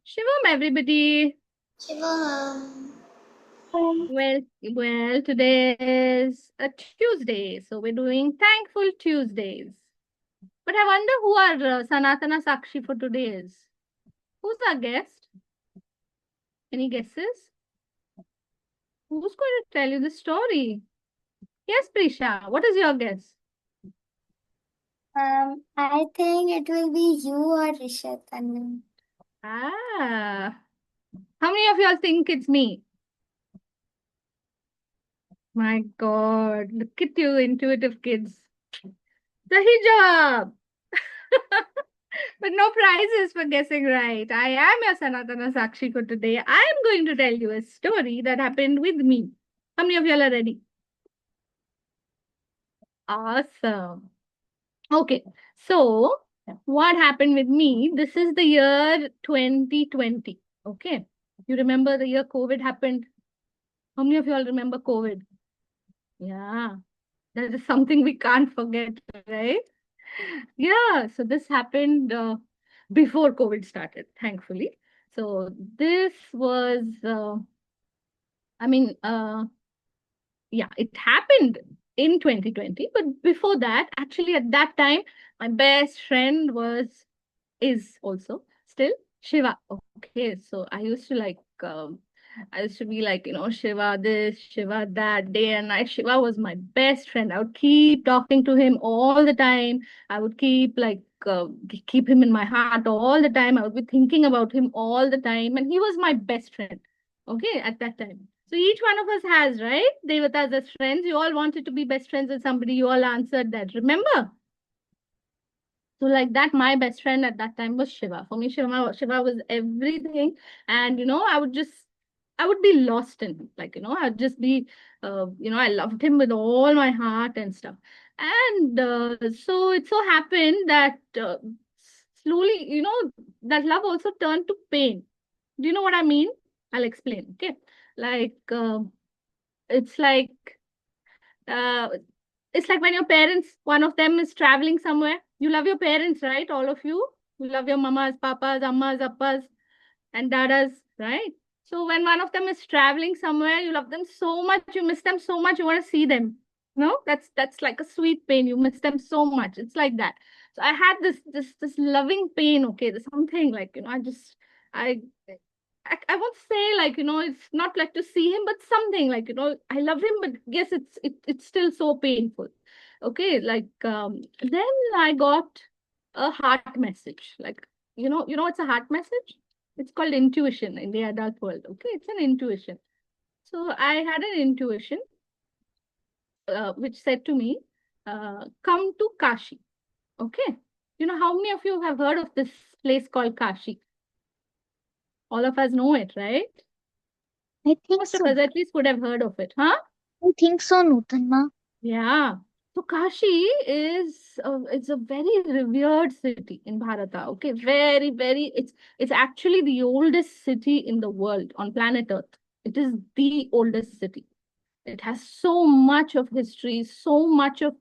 Shivam, everybody. Shivam. Well, today is a Tuesday, so we're doing Thankful Tuesdays. But I wonder who our Sanatana Sakshi for today is. Who's our guest? Any guesses? Who's going to tell you the story? Yes, Prisha. What is your guess? I think it will be you or Rishat. Ah, how many of y'all think it's me? My God, look at you, intuitive kids. The hijab. But no prizes for guessing right. I am your Sanatana Sakshiko today. I am going to tell you a story that happened with me. How many of y'all are ready? Awesome. Okay, so what happened with me? This is the year 2020. Okay, you remember the year COVID happened? How many of y'all remember COVID? Yeah, that is something we can't forget, right? Yeah, so this happened before COVID started, thankfully. So this was, I mean, yeah, it happened in 2020, but before that, actually, at that time, my best friend is also still Shiva. Okay, so I used to be like, Shiva this, Shiva that, day and night. Shiva was my best friend. I would keep talking to him all the time. I would keep him in my heart all the time. I would be thinking about him all the time, and he was my best friend. Okay, at that time. So each one of us has, right? Devatas as friends. You all wanted to be best friends with somebody. You all answered that. Remember? So like that, my best friend at that time was Shiva. For me, Shiva was everything. And I would be lost in him. I'd just be, I loved him with all my heart and stuff. And so it so happened that slowly, that love also turned to pain. Do you know what I mean? I'll explain. Okay. Like, it's like, uh, it's like when your parents, one of them is traveling somewhere. You love your parents, right? All of you. You love your mamas, papas, ammas, appas, and dadas, right? So when one of them is traveling somewhere, you love them so much, you miss them so much, you want to see them. No, that's like a sweet pain. You miss them so much. It's like that. So I had this loving pain. Okay, there's something like I I won't say like it's not like to see him, but something like I love him, but yes, it's still so painful. Okay, then I got a heart message. Like it's a heart message. It's called intuition in the adult world. Okay, it's an intuition. So I had an intuition which said to me, "Come to Kashi." Okay, how many of you have heard of this place called Kashi? All of us know it, right? I think Most of so. us at least would have heard of it, huh? I think so, Nutanma. Yeah. So Kashi it's a very revered city in Bharata. Okay, very, very. It's actually the oldest city in the world on planet Earth. It is the oldest city. It has so much of history, so much of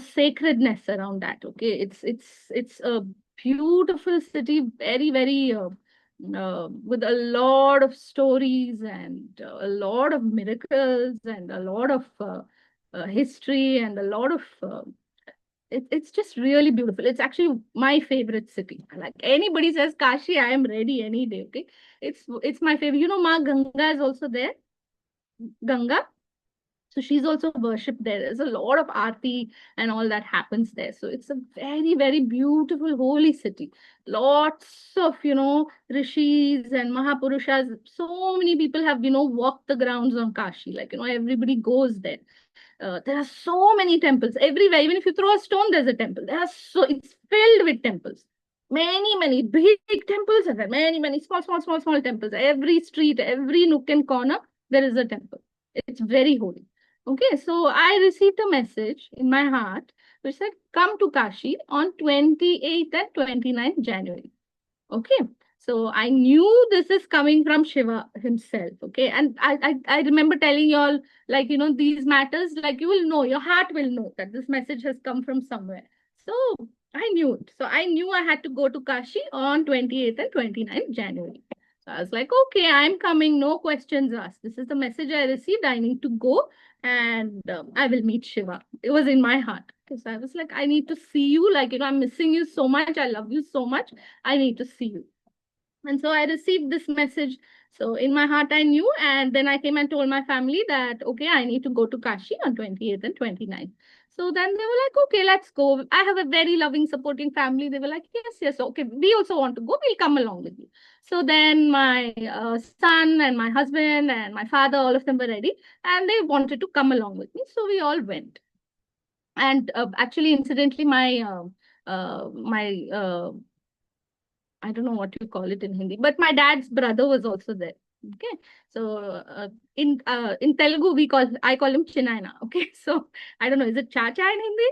sacredness around that. Okay, it's a beautiful city, very, very with a lot of stories and a lot of miracles and a lot of history and a lot of it's just really beautiful. It's actually my favorite city. Like anybody says Kashi, I am ready any day. Okay, it's my favorite. Ma Ganga is also there. Ganga, so she's also worshipped there. There's a lot of aarti and all that happens there. So it's a very, very beautiful, holy city. Lots of, rishis and mahapurushas. So many people have, walked the grounds on Kashi. Like, everybody goes there. There are so many temples everywhere. Even if you throw a stone, there's a temple. It's filled with temples. Many, many big temples and then many, many small, small, small, small temples. Every street, every nook and corner, there is a temple. It's very holy. Okay, so I received a message in my heart which said, "Come to Kashi on 28th and 29th January." Okay, so I knew this is coming from Shiva himself. Okay, and I remember telling you all, like, these matters, like, you will know, your heart will know that this message has come from somewhere. So I knew it. So I knew I had to go to Kashi on 28th and 29th January. So I was like, okay, I'm coming, no questions asked. This is the message I received. I need to go and I will meet Shiva. It was in my heart. Because I was like, I need to see you. Like, I'm missing you so much. I love you so much. I need to see you. And so I received this message. So in my heart, I knew. And then I came and told my family that, okay, I need to go to Kashi on 28th and 29th. So then they were like, okay, let's go. I have a very loving, supporting family. They were like, yes, yes, okay, we also want to go. We'll come along with you. So then my son and my husband and my father, all of them were ready and they wanted to come along with me. So we all went. And actually, incidentally, my I don't know what you call it in Hindi, but my dad's brother was also there. Okay, so in Telugu I call him Chinaina. Okay, so I don't know, is it Chacha in Hindi?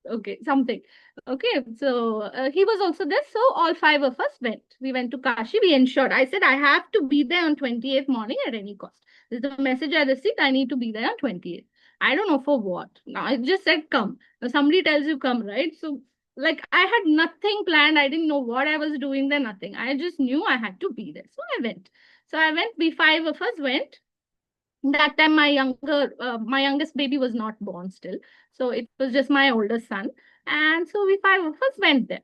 Okay, something. Okay, so he was also there. So all five of us went. We went to Kashi. We ensured. I said I have to be there on 28th morning at any cost. This is the message I received. I need to be there on 28th. I don't know for what. Now I just said come. Now somebody tells you come, right? So like I had nothing planned. I didn't know what I was doing there, nothing. I just knew I had to be there. So I went. So I went, we five of us went. That time my youngest baby was not born still. So it was just my older son. And so we five of us went there.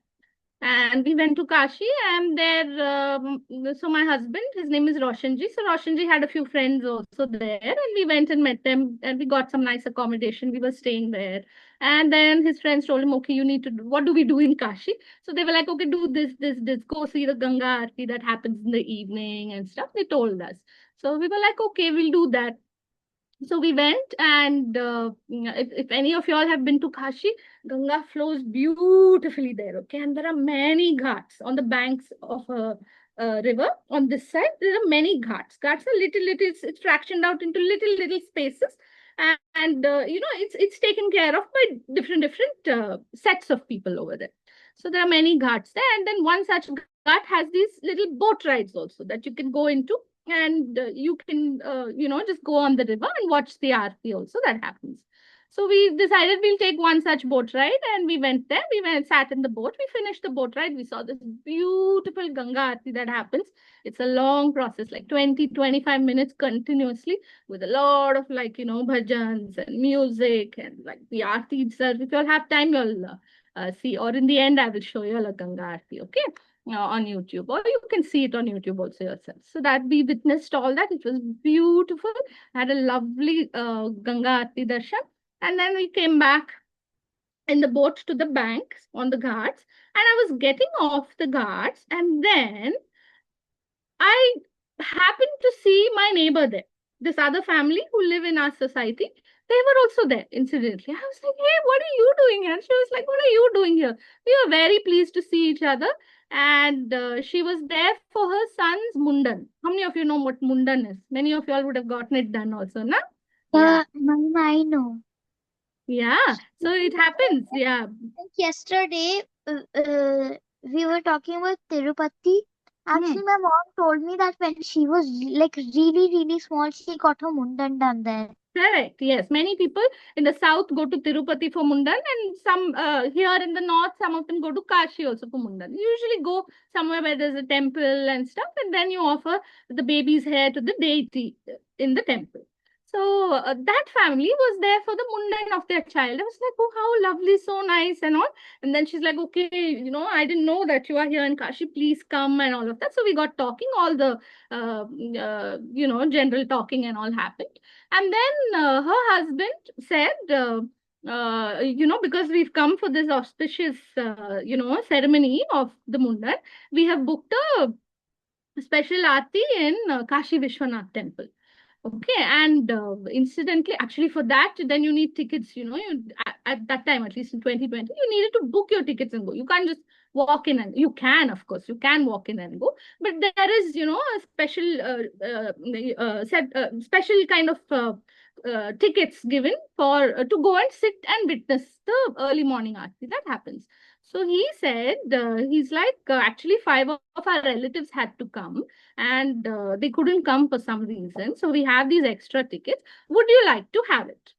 And we went to Kashi, and there, so my husband, his name is Roshanji. So Roshanji had a few friends also there, and we went and met them, and we got some nice accommodation. We were staying there, and then his friends told him, "Okay, you need to do, what do we do in Kashi?" So they were like, "Okay, do this, this, this. Go see the Ganga Aarti that happens in the evening and stuff." They told us. So we were like, "Okay, we'll do that." So we went, and if any of y'all have been to Kashi, Ganga flows beautifully there. Okay, and there are many ghats on the banks of a river. On this side, there are many ghats. Ghats are little. It's fractioned out into little spaces, and it's taken care of by different sets of people over there. So there are many ghats there, and then one such ghat has these little boat rides also that you can go into, and you can just go on the river and watch the aarti also that happens. So we decided we'll take one such boat ride, and we went there. We went, sat in the boat. We finished the boat ride. We saw this beautiful Ganga Aarti that happens. It's a long process, like 20-25 minutes continuously, with a lot of bhajans and music and like the Aarti itself. If you'll have time, you'll see. Or in the end, I will show you a Ganga Aarti. Okay, on YouTube, or you can see it on YouTube also yourself. So that we witnessed all that. It was beautiful. Had a lovely Ganga Aarti darshan, and then we came back in the boat to the banks on the ghats, and I was getting off the ghats, and then I happened to see my neighbor there. This other family who live in our society, they were also there, incidentally. I was like, hey, what are you doing here? And she was like, what are you doing here? We were very pleased to see each other. And she was there for her son's mundan. How many of you know what mundan is? Many of you all would have gotten it done also, na? Yeah. Mama, I know. Yeah. So it happens. Yeah. Like yesterday, we were talking about Tirupati. Actually, my mom told me that when she was like really small, she got her mundan done there. Correct. Yes. Many people in the south go to Tirupati for Mundan, and some here in the north, some of them go to Kashi also for Mundan. You usually go somewhere where there's a temple and stuff, and then you offer the baby's hair to the deity in the temple. So that family was there for the Mundan of their child. I was like, oh, how lovely, so nice, and all. And then she's like, okay, I didn't know that you are here in Kashi. Please come, and all of that. So we got talking. All the general talking and all happened. And then her husband said, because we've come for this auspicious, ceremony of the Mundan, we have booked a special aarti in Kashi Vishwanath temple. Okay, and incidentally, actually, for that, then you need tickets. At that time, at least in 2020, you needed to book your tickets and go. You can't just walk in, and you can, of course, you can walk in and go. But there is, a special special kind of tickets given for to go and sit and witness the early morning aarti that happens. So he said, he's like, actually, five of our relatives had to come, and they couldn't come for some reason. So we have these extra tickets. Would you like to have it?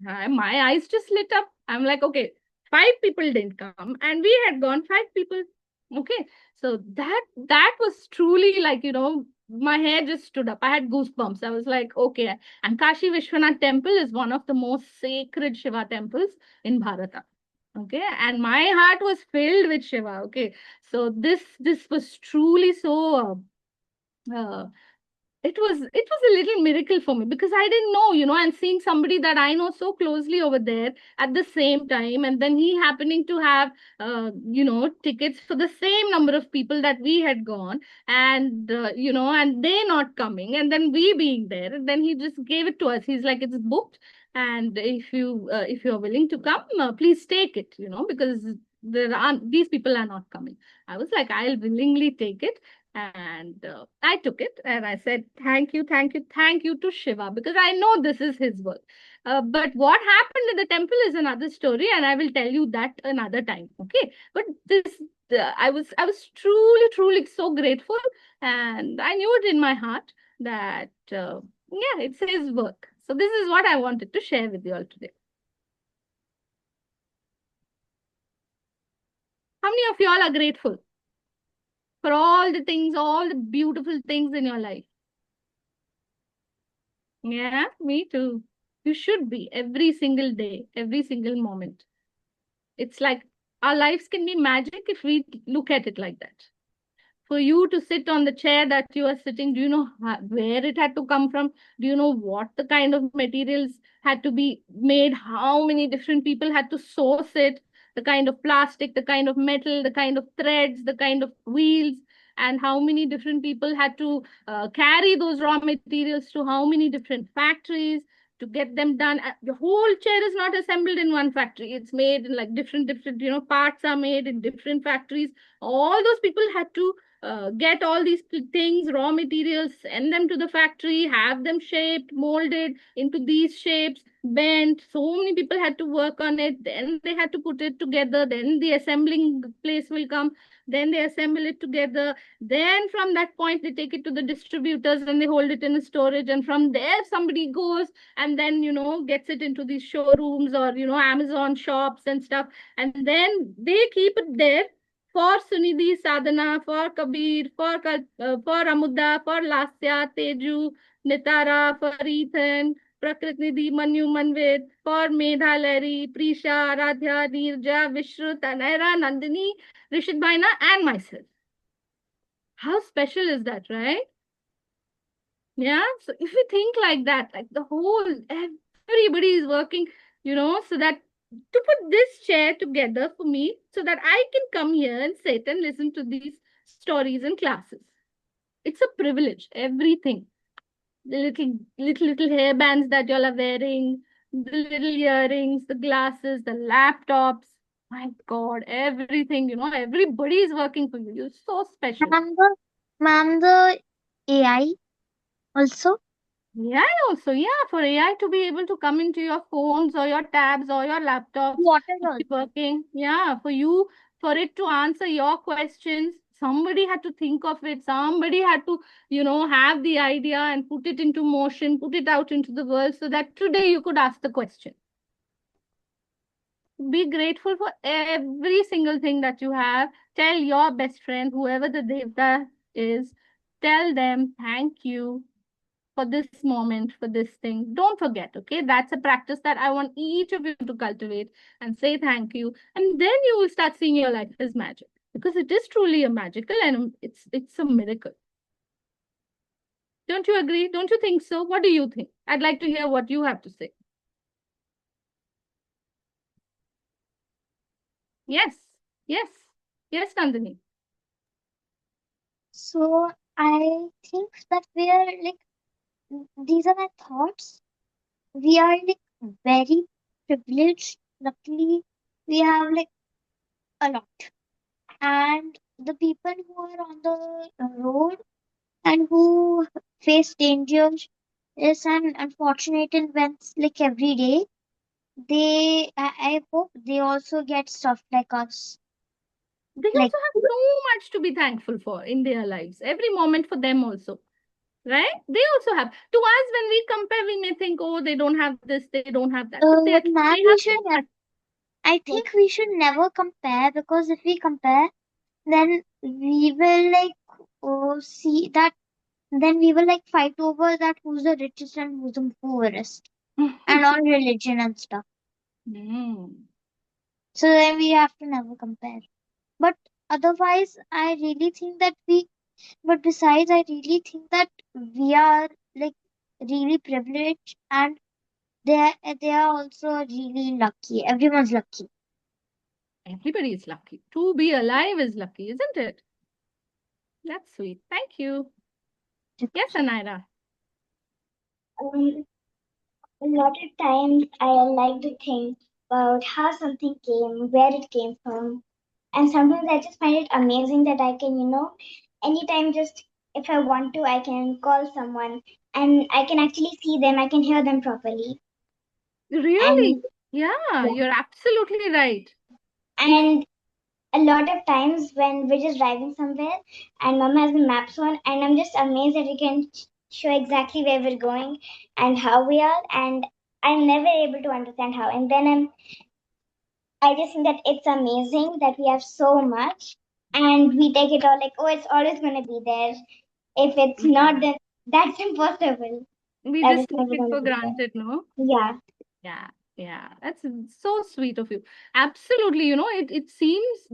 My eyes just lit up. I'm like, okay, 5 people didn't come, and we had gone 5 people. Okay. So that was truly like, my hair just stood up. I had goosebumps. I was like, okay. And Kashi Vishwanath temple is one of the most sacred Shiva temples in Bharata. Okay. And my heart was filled with Shiva. Okay. So this was truly so it was a little miracle for me, because I didn't know, and seeing somebody that I know so closely over there at the same time, and then he happening to have tickets for the same number of people that we had gone, and and they not coming, and then we being there, and then he just gave it to us. He's like, it's booked, and if you're willing to come, please take it, because these people are not coming. I was like, I'll willingly take it. And I took it and I said, thank you, thank you, thank you to Shiva, because I know this is his work. But what happened in the temple is another story, and I will tell you that another time. Okay. But I was truly, truly so grateful, and I knew it in my heart that, yeah, it's his work. So this is what I wanted to share with you all today. How many of you all are grateful for all the things, all the beautiful things in your life? Yeah, me too. You should be every single day, every single moment. It's like our lives can be magic if we look at it like that. For you to sit on the chair that you are sitting, do you know where it had to come from? Do you know what the kind of materials had to be made? How many different people had to source it? The kind of plastic, the kind of metal, the kind of threads, the kind of wheels, and how many different people had to carry those raw materials to how many different factories to get them done. The whole chair is not assembled in one factory. It's made in like different, parts are made in different factories. All those people had to get all these things, raw materials, send them to the factory, have them shaped, molded into these shapes, bent. So many people had to work on it. Then they had to put it together. Then the assembling place will come. Then they assemble it together. Then from that point, they take it to the distributors and they hold it in a storage. And from there, somebody goes and then, gets it into these showrooms or, Amazon shops and stuff. And then they keep it there for Sunidhi Sadhana, for Kabir, for Amudda, for Lasya, Teju, Nitara, for Ethan, Prakritnidhi, Manu Manvit, for Medha Larry, Prisha, Aradhya, Nirja, Vishrut, Anaira, Nandini, Rishit Baina, and myself. How special is that, right? Yeah. So if you think like that, like the whole, everybody is working, so that to put this chair together for me so that I can come here and sit and listen to these stories and classes. It's a privilege, everything. The little hair bands that y'all are wearing, the little earrings, the glasses, the laptops. My God, everything, everybody is working for you. You're so special. Ma'am, the AI also. Yeah, also, yeah, for AI to be able to come into your phones or your tabs or your laptops Water to be also. working. Yeah, for it to answer your questions, somebody had to think of it. Somebody had to, have the idea and put it into motion, put it out into the world so that today you could ask the question. Be grateful for every single thing that you have. Tell your best friend, whoever the Devta is, tell them thank you for this moment, for this thing. Don't forget, okay? That's a practice that I want each of you to cultivate and say thank you. And then you will start seeing your life as magic, because it is truly a magical and it's a miracle. Don't you agree? Don't you think so? What do you think? I'd like to hear what you have to say. Yes, yes, yes, Nandini. So I think that we are like, these are my thoughts. We are like very privileged. Luckily, we have like a lot. And the people who are on the road and who face dangers is an unfortunate events like every day. I hope they also get stuff like us. They Like, also have so much to be thankful for in their lives. Every moment for them also. Right? They also have. To us, when we compare, we may think, oh, they don't have this, they don't have that. But they man, have we so should never much. I think we should never compare, because if we compare, then we will see that, then we will fight over that who's the richest and who's the poorest, and on religion and stuff. So then we have to never compare. But otherwise, I really think that but besides, I really think that we are really privileged, and they are also really lucky. Everyone's lucky. Everybody is lucky. To be alive is lucky, isn't it? That's sweet. Thank you. Yes, Anaira. Um, a lot of times I like to think about how something came, where it came from, and sometimes I just find it amazing that I can, anytime just if I want to, I can call someone and I can actually see them, I can hear them properly. Really? And Yeah, yeah, you're absolutely right. If and a lot of times when we're just driving somewhere and mom has the maps on, and I'm just amazed that we can show exactly where we're going and how we are, and I'm never able to understand how. And then I just think that it's amazing that we have so much and we take it all like, oh, it's always going to be there. If it's not, yeah, then that's impossible. we That is just take never it going to for be there. granted, no? Yeah. Yeah, yeah, that's so sweet of you. Absolutely, it seems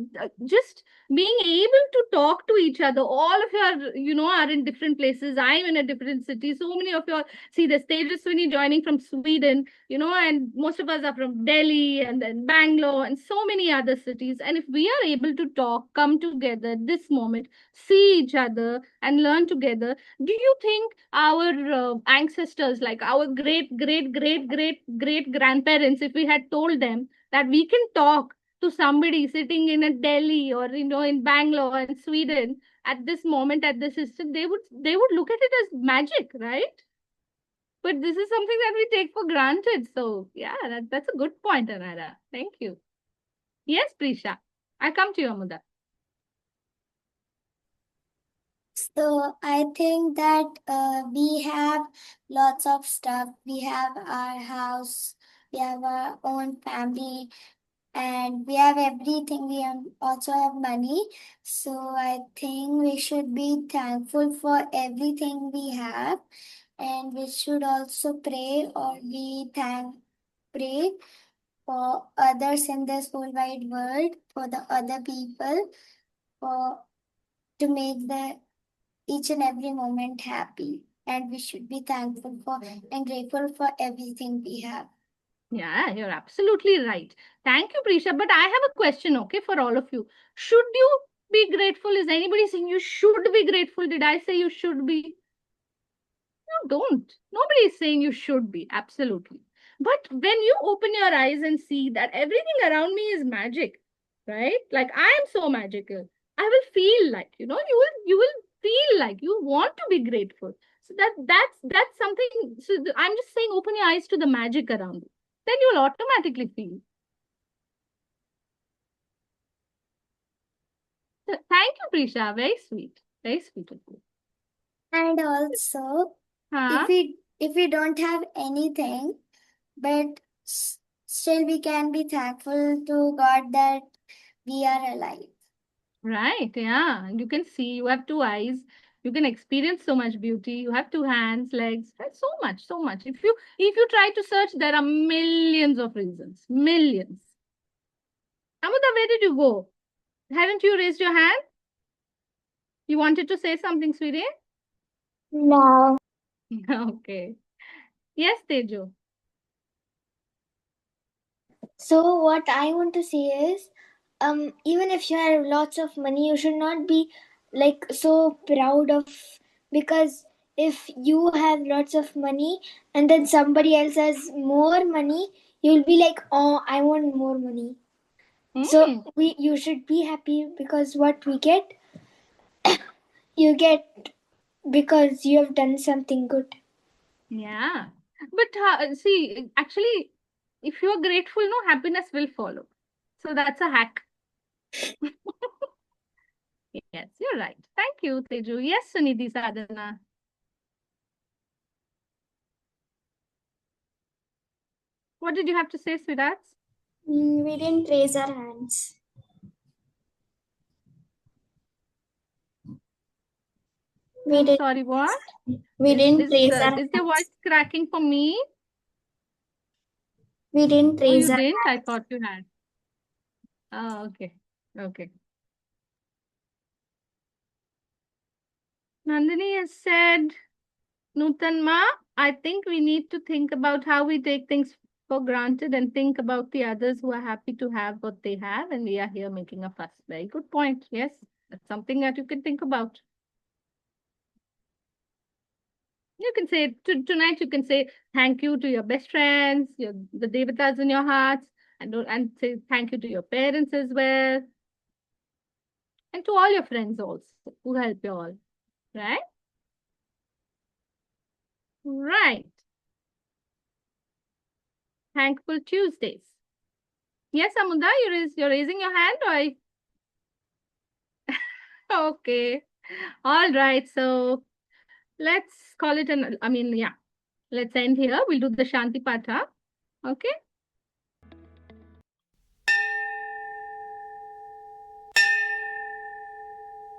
just being able to talk to each other. All of you are, are in different places. I'm in a different city. So many of you are, see, there's Tejaswini joining from Sweden, and most of us are from Delhi and then Bangalore and so many other cities. And if we are able to talk, come together this moment, see each other and learn together, do you think our ancestors, like our great great great great great grandparents, if we had told them that we can talk to somebody sitting in a Delhi or in Bangalore and Sweden at this moment, at this instant, they would look at it as magic, right? But this is something that we take for granted. So yeah, that's a good point, Anara. Thank you. Yes, Prisha, I come to you, Amuda. So I think that we have lots of stuff. We have our house, we have our own family, and we have everything. We also have money. So I think we should be thankful for everything we have, and we should also pray or pray for others in this whole wide world, for the other people, for to make the each and every moment happy. And we should be thankful for and grateful for everything we have. Yeah, you're absolutely right. Thank you, Prisha. But I have a question, okay, for all of you. Should you be grateful? Is anybody saying you should be grateful? Did I say you should be? No, don't. Nobody is saying you should be. Absolutely. But when you open your eyes and see that everything around me is magic, right? Like I am so magical. I will feel like, you will feel like you want to be grateful. So that's something. So I'm just saying, open your eyes to the magic around you. Then you'll automatically feel. So, thank you, Prisha. Very sweet. Very sweet of you. And also, Huh? if we don't have anything, but still we can be thankful to God that we are alive. Right, yeah. And you can see, you have two eyes, you can experience so much beauty, you have two hands, legs, right? So much, so much. If you try to search, there are millions of reasons. Millions. Amuda, where did you go? Haven't you raised your hand? You wanted to say something, sweetie? No. Okay. Yes, Tejo. So what I want to say is, even if you have lots of money, you should not be so proud of, because if you have lots of money and then somebody else has more money, you'll be like, oh, I want more money. So you should be happy because what we get, you get because you have done something good. Yeah. But see, actually, if you're grateful, no, happiness will follow. So that's a hack. Yes, you're right. Thank you, Teju. Yes, Sunidhi Sadhana. What did you have to say, sweethearts? We didn't raise our hands. We I'm did. sorry, what? We didn't raise our Is your voice cracking for me? We didn't Oh, raise you our didn't? I hands. thought you had. Oh, okay. Okay. Nandini has said, Nutanma, I think we need to think about how we take things for granted and think about the others who are happy to have what they have, and we are here making a fuss. Very good point. Yes, that's something that you can think about. You can say tonight. You can say thank you to your best friends, the devatas in your hearts, and say thank you to your parents as well, and to all your friends also who help you all. Right? Right. Thankful Tuesdays. Yes, Amunda, you're raising your hand, or okay. All right. So let's call it yeah. Let's end here. We'll do the Shanti Patha. Okay.